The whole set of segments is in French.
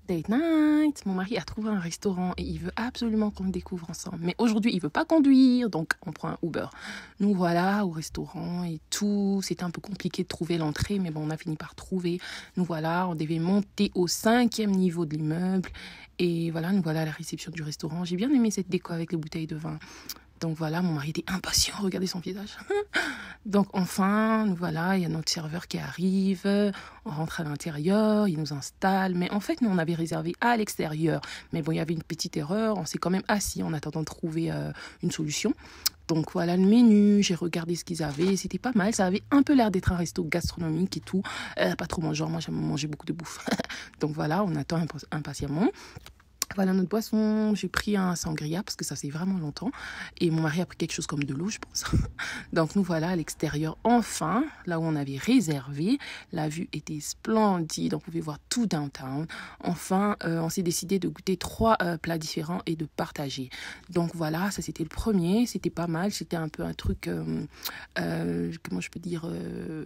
Date night, mon mari a trouvé un restaurant et il veut absolument qu'on le découvre ensemble. Mais aujourd'hui, il veut pas conduire, donc on prend un Uber. Nous voilà au restaurant et tout. C'était un peu compliqué de trouver l'entrée, mais bon, on a fini par trouver. Nous voilà, on devait monter au 5e niveau de l'immeuble. Et voilà, nous voilà à la réception du restaurant. J'ai bien aimé cette déco avec les bouteilles de vin. Donc voilà, mon mari était impatient, regardez son visage. Donc enfin, nous voilà, il y a notre serveur qui arrive, on rentre à l'intérieur, il nous installe. Mais en fait, nous, on avait réservé à l'extérieur. Mais bon, il y avait une petite erreur, on s'est quand même assis en attendant de trouver une solution. Donc voilà le menu, j'ai regardé ce qu'ils avaient, c'était pas mal, ça avait un peu l'air d'être un resto gastronomique et tout. Pas trop mangeur, moi j'aime manger beaucoup de bouffe. Donc voilà, on attend impatiemment. Voilà notre boisson, j'ai pris un sangria parce que ça fait vraiment longtemps et mon mari a pris quelque chose comme de l'eau je pense. Donc nous voilà à l'extérieur enfin, là où on avait réservé, la vue était splendide, on pouvait voir tout downtown. Enfin on s'est décidé de goûter 3 plats différents et de partager. Donc voilà, ça c'était le premier, c'était pas mal, c'était un peu un truc, comment je peux dire,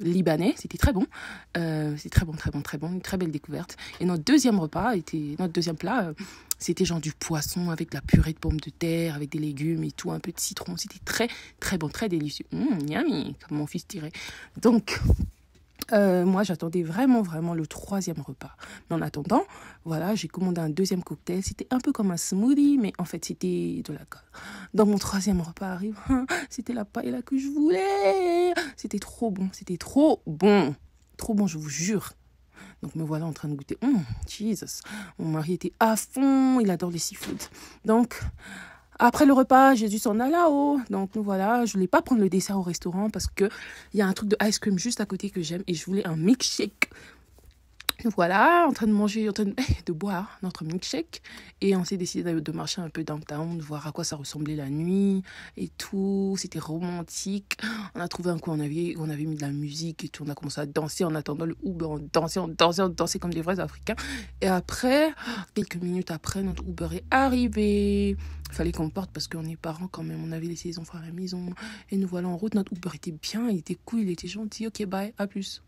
libanais, c'était très bon. C'est très bon, très bon, très bon, une très belle découverte. Et notre deuxième plat, c'était genre du poisson avec de la purée de pommes de terre, avec des légumes et tout, un peu de citron. C'était très, très bon, très délicieux. Yummy, comme mon fils dirait. Donc, moi, j'attendais vraiment, vraiment le 3e repas. Mais en attendant, voilà, j'ai commandé un 2e cocktail. C'était un peu comme un smoothie, mais en fait, c'était de la colle. Donc, mon 3e repas arrive. C'était la paella que je voulais. C'était trop bon, c'était trop bon. Trop bon, je vous jure. Donc me voilà en train de goûter. Jesus. Mon mari était à fond, il adore les seafood. Donc, après le repas, Jésus s'en alla là-haut. Donc nous voilà, je voulais pas prendre le dessert au restaurant parce que il y a un truc de ice cream juste à côté que j'aime et je voulais un milkshake. Nous voilà, en train de manger, de boire notre milkshake. Et on s'est décidé de marcher un peu downtown, de voir à quoi ça ressemblait la nuit et tout. C'était romantique. On a trouvé un coin, on avait mis de la musique et tout. On a commencé à danser en attendant le Uber. On dansait comme des vrais Africains. Et après, quelques minutes après, notre Uber est arrivé. Il fallait qu'on porte parce qu'on est parents quand même. On avait laissé les enfants à la maison. Et nous voilà en route. Notre Uber était bien, il était cool, il était gentil. Ok, bye, à plus.